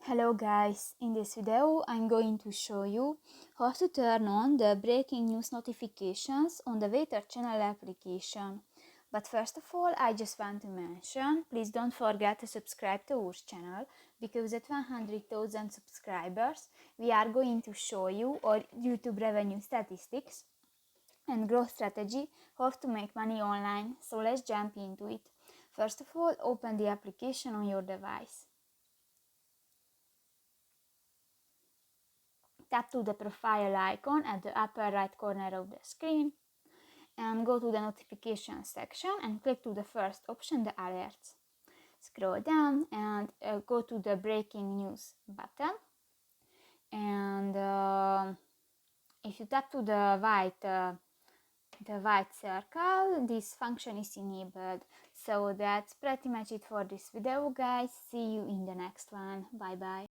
Hello guys, in this video I'm going to show you how to turn on the breaking news notifications on the WeatherChannel application. But first of all, I just want to mention, please don't forget to subscribe to our channel, because at 100,000 subscribers we are going to show you our YouTube revenue statistics and growth strategy, how to make money online. So let's jump into it. First of all, open the application on your device. Tap to the profile icon at the upper right corner of the screen and go to the notification section and click to the first option, the alerts. Scroll down and go to the breaking news button, and if you tap to the white circle, this function is enabled. So that's pretty much it for this video, guys. See you in the next one. Bye bye.